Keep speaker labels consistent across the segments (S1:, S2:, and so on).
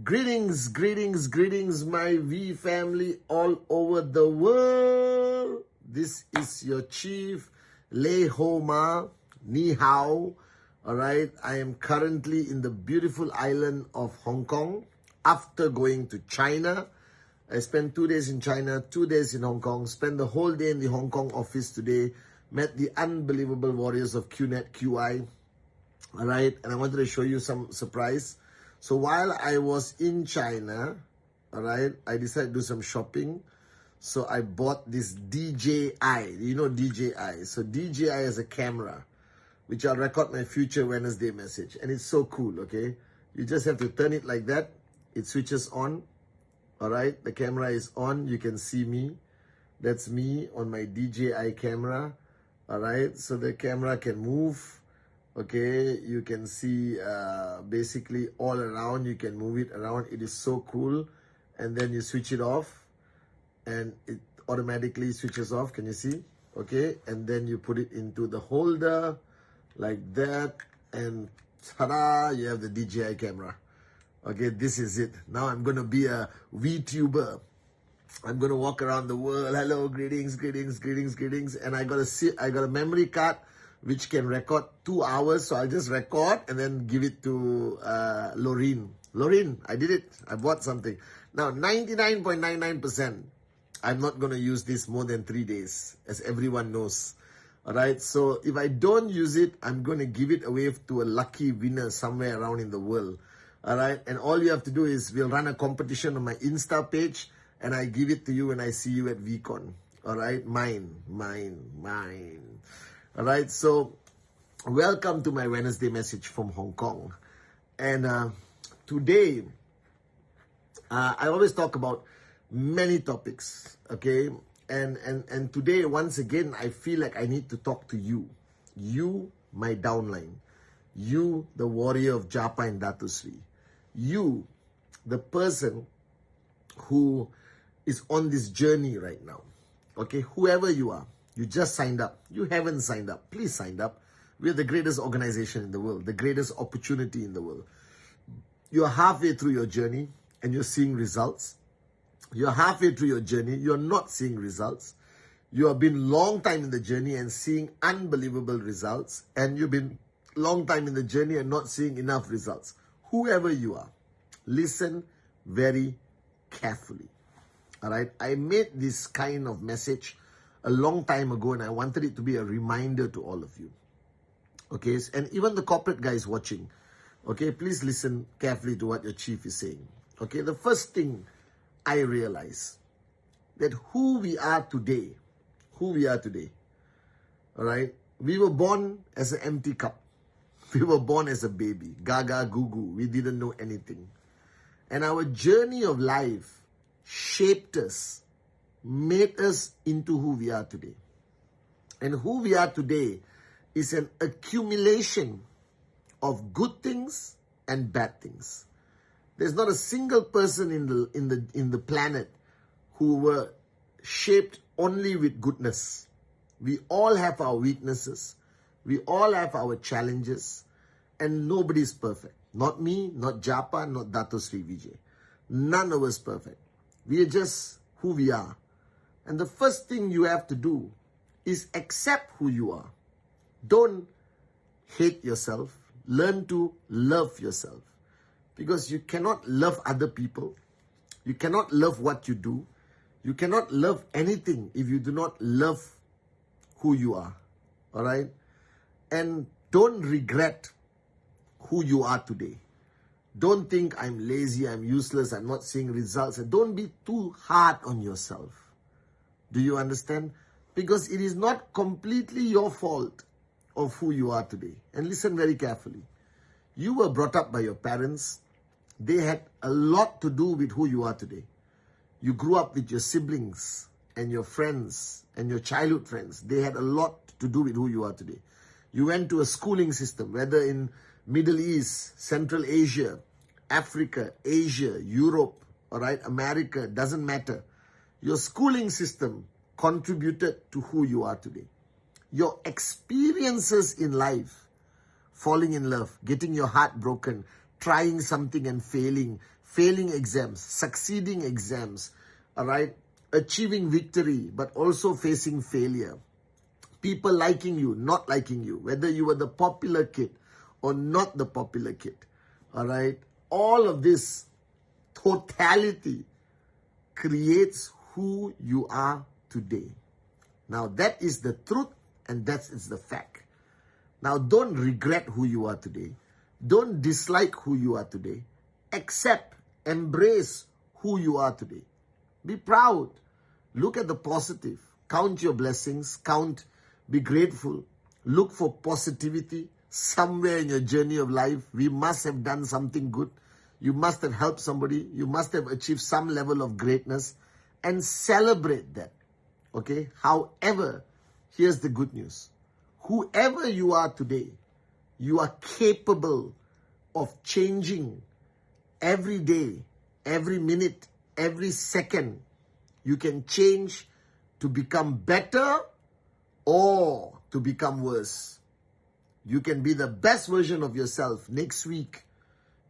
S1: Greetings, greetings, greetings, my V family all over the world. This is your chief, Lei Ho Ma, Ni Hao. All right, I am currently in the beautiful island of Hong Kong after going to China. I spent 2 days in China, 2 days in Hong Kong, spent the whole day in the Hong Kong office today, met the unbelievable warriors of QNet QI. All right, and I wanted to show you some surprise. So while I was in China, all right, I decided to do some shopping. So I bought this DJI. You know DJI. So DJI is a camera, which I'll record my future Wednesday message. And it's so cool, okay? You just have to turn it like that. It switches on, all right? The camera is on. You can see me. That's me on my DJI camera, all right? So the camera can move. Okay, you can see basically all around. You can move it around. It is so cool. And then you switch it off and it automatically switches off. Can you see? Okay, and then you put it into the holder like that, and ta-da, you have the DJI camera. Okay, this is it. Now I'm going to be a VTuber. I'm going to walk around the world. Hello, greetings, greetings, greetings, greetings. And I got a memory card which can record 2 hours. So I'll just record and then give it to Loreen. Loreen, I did it. I bought something. Now, 99.99%, I'm not going to use this more than 3 days, as everyone knows. All right. So if I don't use it, I'm going to give it away to a lucky winner somewhere around in the world. All right. And all you have to do is we'll run a competition on my Insta page and I give it to you when I see you at VCon. All right. Mine. All right, so welcome to my Wednesday message from Hong Kong. And today, I always talk about many topics, okay? And today, once again, I feel like I need to talk to you. You, my downline. You, the warrior of Japa and Dato Sri. You, the person who is on this journey right now. Okay, whoever you are. You just signed up. You haven't signed up. Please sign up. We're the greatest organization in the world, the greatest opportunity in the world. You're halfway through your journey and you're seeing results. You're halfway through your journey. You're not seeing results. You have been long time in the journey and seeing unbelievable results. And you've been long time in the journey and not seeing enough results. Whoever you are, listen very carefully. All right. I made this kind of message a long time ago, and I wanted it to be a reminder to all of you. Okay, and even the corporate guys watching, okay, please listen carefully to what your chief is saying. Okay, the first thing I realize that who we are today, all right, we were born as an empty cup. We were born as a baby, gaga goo goo. We didn't know anything. And our journey of life shaped us, made us into who we are today. And who we are today is an accumulation of good things and bad things. There's not a single person in the planet who were shaped only with goodness. We all have our weaknesses. We all have our challenges. And nobody's perfect. Not me, not Japa, not Dato Sri Vijay. None of us perfect. We are just who we are. And the first thing you have to do is accept who you are. Don't hate yourself. Learn to love yourself. Because you cannot love other people. You cannot love what you do. You cannot love anything if you do not love who you are. All right? And don't regret who you are today. Don't think I'm lazy, I'm useless, I'm not seeing results. And don't be too hard on yourself. Do you understand? Because it is not completely your fault of who you are today. And listen very carefully. You were brought up by your parents. They had a lot to do with who you are today. You grew up with your siblings and your friends and your childhood friends. They had a lot to do with who you are today. You went to a schooling system, whether in Middle East, Central Asia, Africa, Asia, Europe, all right, America, doesn't matter. Your schooling system contributed to who you are today. Your experiences in life, falling in love, getting your heart broken, trying something and failing exams, succeeding exams, all right, achieving victory, but also facing failure. People liking you, not liking you, whether you were the popular kid or not the popular kid, all right? All of this totality creates who you are today. Now, that is the truth and that is the fact. Now, don't regret who you are today. Don't dislike who you are today. Accept, embrace who you are today. Be proud. Look at the positive. Count your blessings. Be grateful. Look for positivity. Somewhere in your journey of life, we must have done something good. You must have helped somebody. You must have achieved some level of greatness. And celebrate that. Okay? However, here's the good news. Whoever you are today, you are capable of changing every day, every minute, every second. You can change to become better or to become worse. You can be the best version of yourself next week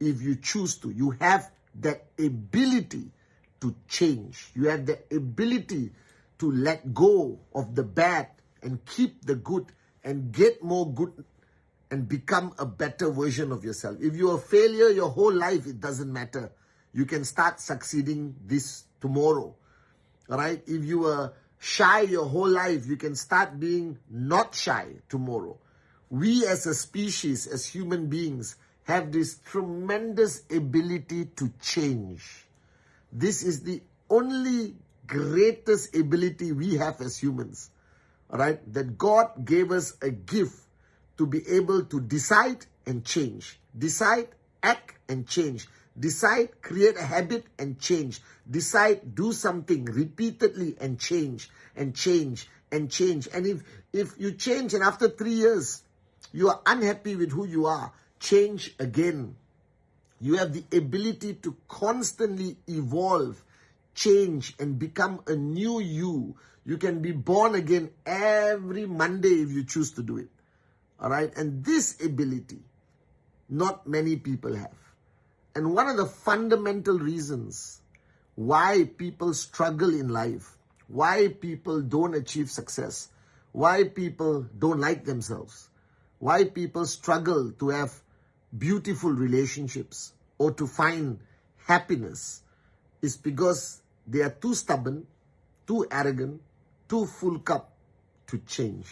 S1: if you choose to. You have that ability to change. You have the ability to let go of the bad and keep the good and get more good and become a better version of yourself. If you're a failure your whole life, it doesn't matter. You can start succeeding this tomorrow. All right? If you were shy your whole life, you can start being not shy tomorrow. We as a species, as human beings, have this tremendous ability to change. This is the only greatest ability we have as humans. All right? That God gave us a gift to be able to decide and change. Decide, act and change. Decide, create a habit and change. Decide, do something repeatedly and change and change and change. And if you change and after 3 years, you are unhappy with who you are, change again. You have the ability to constantly evolve, change and become a new you. You can be born again every Monday if you choose to do it. All right? And this ability, not many people have. And one of the fundamental reasons why people struggle in life, why people don't achieve success, why people don't like themselves, why people struggle to have beautiful relationships or to find happiness is because they are too stubborn, too arrogant, too full cup to change.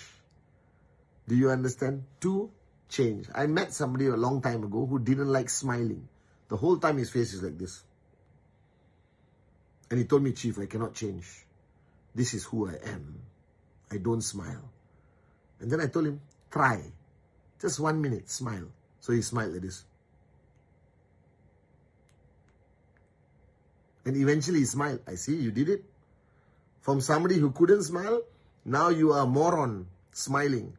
S1: Do you understand? To change. I met somebody a long time ago who didn't like smiling. The whole time his face is like this. And he told me, Chief, I cannot change. This is who I am. I don't smile. And then I told him, try. Just 1 minute, smile. So he smiled like this. And eventually he smiled. I see, you did it. From somebody who couldn't smile, now you are a moron smiling.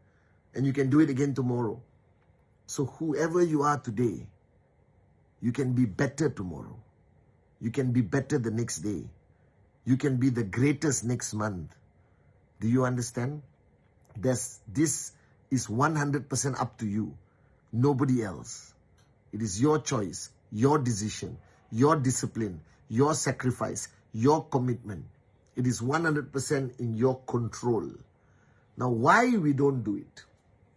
S1: And you can do it again tomorrow. So whoever you are today, you can be better tomorrow. You can be better the next day. You can be the greatest next month. Do you understand? This is 100% up to you. Nobody else. It is your choice, your decision, your discipline, your sacrifice, your commitment. It is 100% in your control. Now, why we don't do it?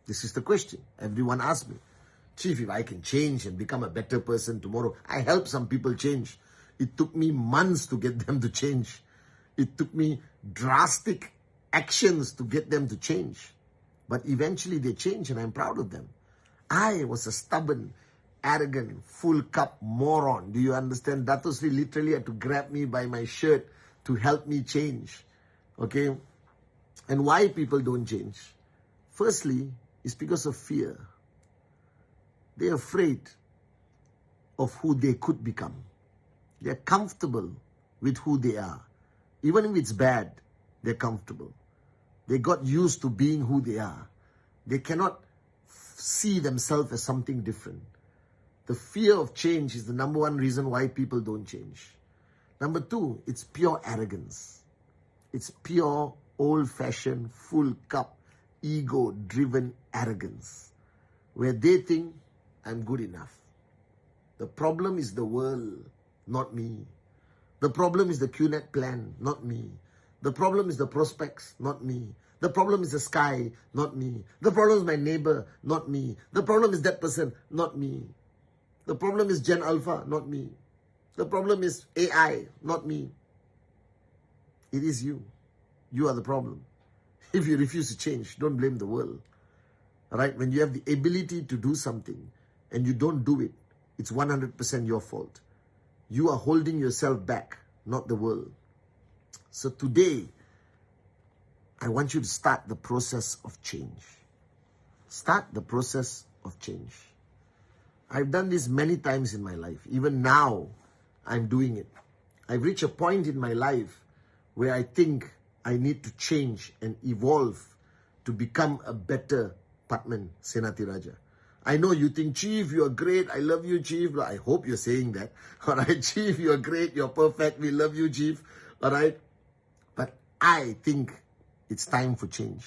S1: This is the question. Everyone asks me, Chief, if I can change and become a better person tomorrow, I help some people change. It took me months to get them to change. It took me drastic actions to get them to change. But eventually they change and I'm proud of them. I was a stubborn, arrogant, full cup moron. Do you understand? Dato Sri literally had to grab me by my shirt to help me change. Okay? And why people don't change? Firstly, it's because of fear. They're afraid of who they could become. They're comfortable with who they are. Even if it's bad, they're comfortable. They got used to being who they are. They cannot see themselves as something different. The fear of change is the number one reason why people don't change. Number two, it's pure arrogance. It's pure, old-fashioned, full cup, ego-driven arrogance, where they think I'm good enough. The problem is the world, not me. The problem is the QNet plan, not me. The problem is the prospects, not me. The problem is the sky, not me. The problem is my neighbor, not me. The problem is that person, not me. The problem is Gen Alpha, not me. The problem is AI, not me. It is you. You are the problem. If you refuse to change, don't blame the world. Alright? When you have the ability to do something and you don't do it, it's 100% your fault. You are holding yourself back, not the world. So today, I want you to start the process of change. Start the process of change. I've done this many times in my life. Even now, I'm doing it. I've reached a point in my life where I think I need to change and evolve to become a better Patman Senatiraja. I know you think, Chief, you're great. I love you, Chief. I hope you're saying that. All right, Chief, you're great. You're perfect. We love you, Chief. All right. But I think it's time for change.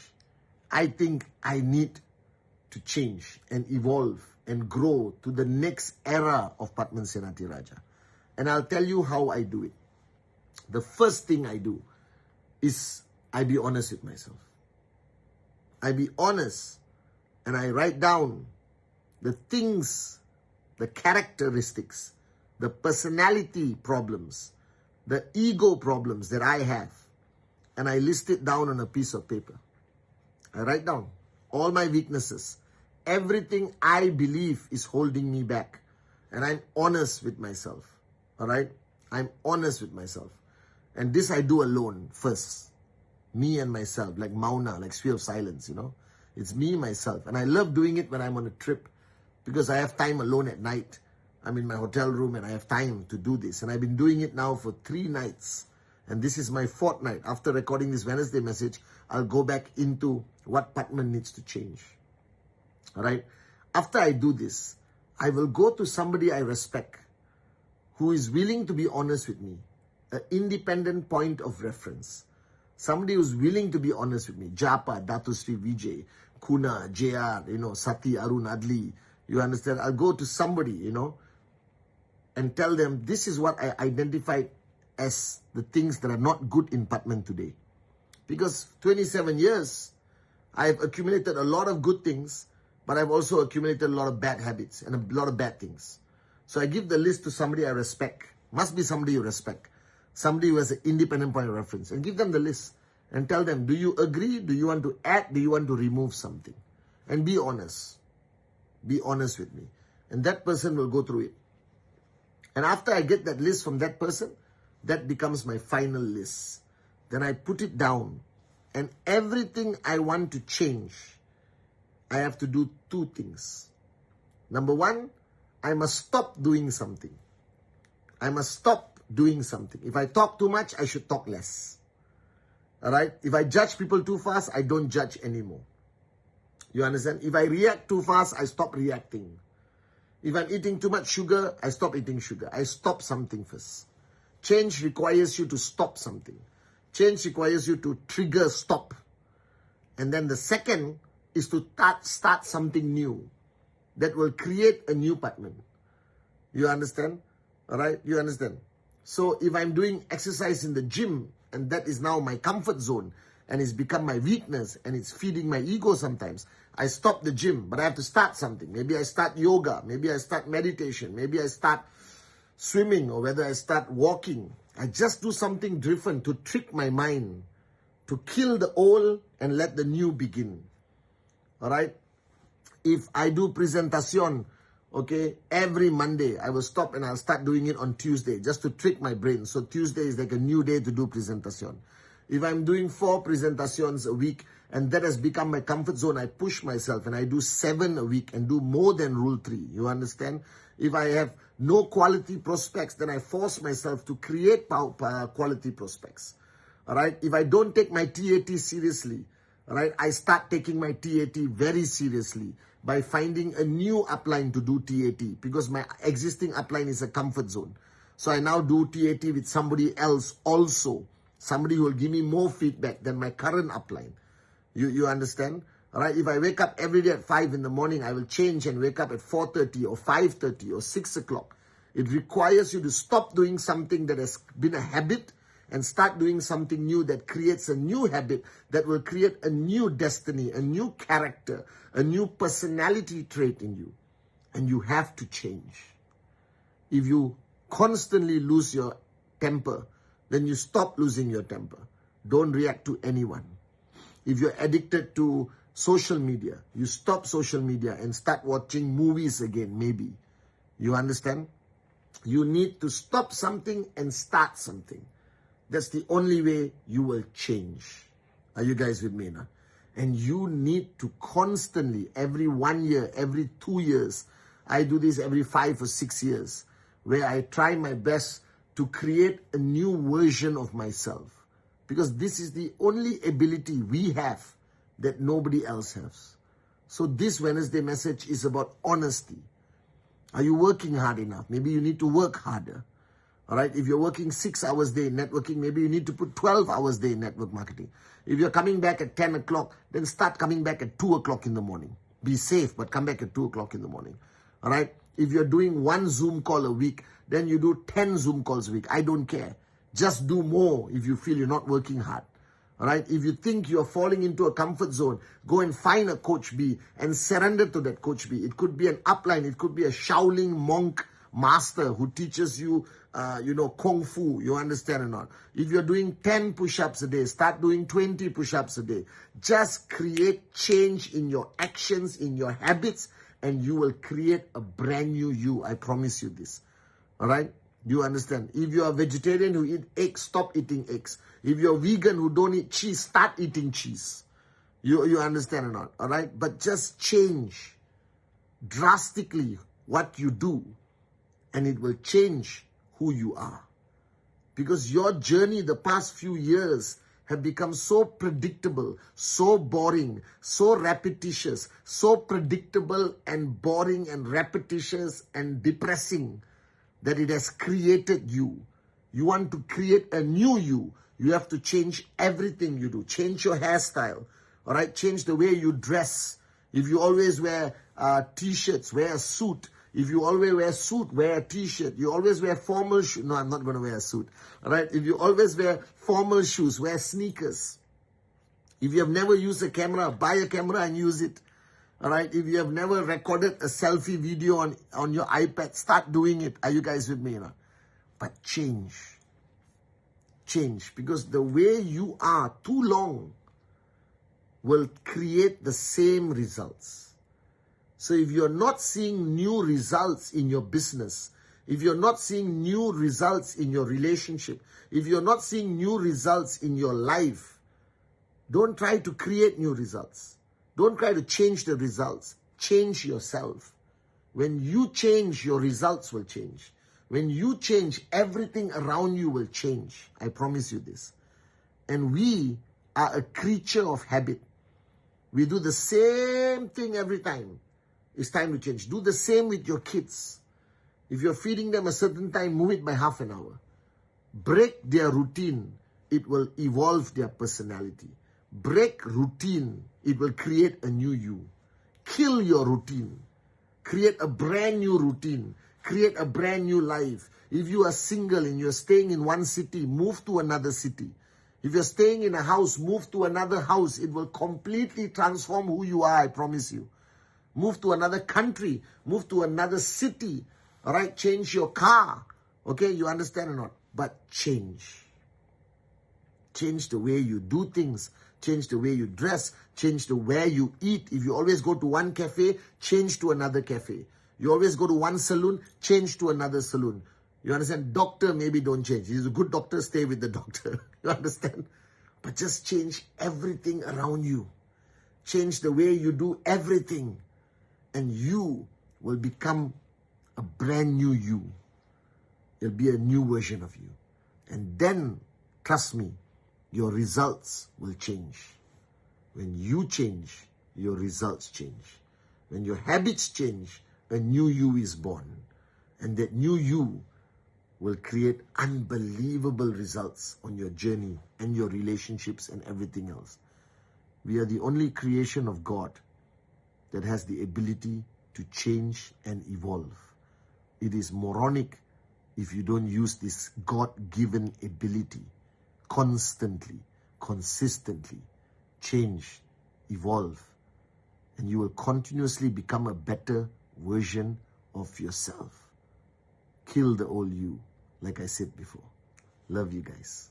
S1: I think I need to change and evolve and grow to the next era of Patman Senatiraja. And I'll tell you how I do it. The first thing I do is I be honest with myself. I be honest and I write down the things, the characteristics, the personality problems, the ego problems that I have. And I list it down on a piece of paper. I write down all my weaknesses, everything I believe is holding me back. And I'm honest with myself. All right? I'm honest with myself. And this I do alone first. Me and myself, like Mauna, like Sphere of Silence, you know. It's me, myself. And I love doing it when I'm on a trip because I have time alone at night. I'm in my hotel room and I have time to do this. And I've been doing it now for 3 nights. And this is my 4th night. After recording this Wednesday message, I'll go back into what Patman needs to change. All right? After I do this, I will go to somebody I respect who is willing to be honest with me, an independent point of reference. Somebody who's willing to be honest with me. Japa, Datu Sri Vijay, Kuna, JR, Sati, Arun, Adli. You understand? I'll go to somebody, and tell them this is what I identified as the things that are not good in Patman today. Because 27 years, I've accumulated a lot of good things, but I've also accumulated a lot of bad habits and a lot of bad things. So I give the list to somebody I respect. Must be somebody you respect. Somebody who has an independent point of reference. And give them the list. And tell them, do you agree? Do you want to add? Do you want to remove something? And be honest. Be honest with me. And that person will go through it. And after I get that list from that person, that becomes my final list. Then I put it down. And everything I want to change, I have to do 2 things. Number 1, I must stop doing something. I must stop doing something. If I talk too much, I should talk less. Alright? If I judge people too fast, I don't judge anymore. You understand? If I react too fast, I stop reacting. If I'm eating too much sugar, I stop eating sugar. I stop something first. Change requires you to stop something. Change requires you to trigger stop. And then the second is to start something new that will create a new Patman. You understand? Alright? You understand? So if I'm doing exercise in the gym and that is now my comfort zone and it's become my weakness and it's feeding my ego sometimes, I stop the gym, but I have to start something. Maybe I start yoga. Maybe I start meditation. Maybe I start swimming, or whether I start walking. I just do something different to trick my mind, to kill the old and let the new begin. Alright? If I do presentation, okay, every Monday, I will stop and I'll start doing it on Tuesday, just to trick my brain. So Tuesday is like a new day to do presentation. If I'm doing 4 presentations a week, and that has become my comfort zone, I push myself and I do 7 a week and do more than Rule 3. You understand? If I have no quality prospects, then I force myself to create quality prospects. Alright? If I don't take my TAT seriously, alright, I start taking my TAT very seriously by finding a new upline to do TAT, because my existing upline is a comfort zone. So I now do TAT with somebody else also. Somebody who will give me more feedback than my current upline. You understand? All right, if I wake up every day at 5 in the morning, I will change and wake up at 4:30 or 5:30 or 6 o'clock. It requires you to stop doing something that has been a habit and start doing something new that creates a new habit that will create a new destiny, a new character, a new personality trait in you. And you have to change. If you constantly lose your temper, then you stop losing your temper. Don't react to anyone. If you're addicted to social media, you stop social media and start watching movies again, maybe. You understand? You need to stop something and start something. That's the only way you will change. Are you guys with me now? And you need to constantly, every 1 year, every 2 years, I do this every 5 or 6 years, where I try my best to create a new version of myself. Because this is the only ability we have that nobody else has. So this Wednesday message is about honesty. Are you working hard enough? Maybe you need to work harder. All right, if you're working 6 hours a day in networking, maybe you need to put 12 hours a day in network marketing. If you're coming back at 10 o'clock, then start coming back at 2 o'clock in the morning. Be safe, but come back at 2 o'clock in the morning. All right, if you're doing 1 Zoom call a week, then you do 10 Zoom calls a week. I don't care. Just do more if you feel you're not working hard. All right, if you think you're falling into a comfort zone, go and find a Coach B and surrender to that Coach B. It could be an upline. It could be a Shaolin monk master who teaches you, Kung Fu. You understand or not? If you're doing 10 push-ups a day, start doing 20 push-ups a day. Just create change in your actions, in your habits, and you will create a brand new you. I promise you this. All right? You understand? If you're a vegetarian who eat eggs, stop eating eggs. If you're vegan who don't eat cheese, start eating cheese. You understand or not? All right? But just change drastically what you do, and it will change who you are. Because your journey the past few years have become so predictable, so boring, so repetitious, so predictable and boring and repetitious and depressing that it has created you. You want to create a new you. You have to change everything you do. Change your hairstyle. All right? Change the way you dress. If you always wear t-shirts, wear a suit. If you always wear a suit, wear a t-shirt. You always wear formal shoes. No, I'm not going to wear a suit. All right? If you always wear formal shoes, wear sneakers. If you have never used a camera, buy a camera and use it. All right? If you have never recorded a selfie video on your iPad, start doing it. Are you guys with me now? But change. Change. Because the way you are too long will create the same results. So if you're not seeing new results in your business, if you're not seeing new results in your relationship, if you're not seeing new results in your life, don't try to create new results. Don't try to change the results. Change yourself. When you change, your results will change. When you change, everything around you will change. I promise you this. And we are a creature of habit. We do the same thing every time. It's time to change. Do the same with your kids. If you're feeding them a certain time, move it by half an hour. Break their routine. It will evolve their personality. Break routine. It will create a new you. Kill your routine. Create a brand new routine. Create a brand new life. If you are single and you're staying in one city, move to another city. If you're staying in a house, move to another house. It will completely transform who you are, I promise you. Move to another country. Move to another city. All right? Change your car. Okay? You understand or not? But change. Change the way you do things. Change the way you dress. Change the way you eat. If you always go to one cafe, change to another cafe. You always go to one salon, change to another salon. You understand? Doctor, maybe don't change. If he's a good doctor, stay with the doctor. You understand? But just change everything around you. Change the way you do everything. And you will become a brand new you. There'll be a new version of you. And then, trust me, your results will change. When you change, your results change. When your habits change, a new you is born. And that new you will create unbelievable results on your journey and your relationships and everything else. We are the only creation of God that has the ability to change and evolve. It is moronic if you don't use this God-given ability constantly, consistently, change, evolve, and you will continuously become a better version of yourself. Kill the old you, like I said before. Love you guys.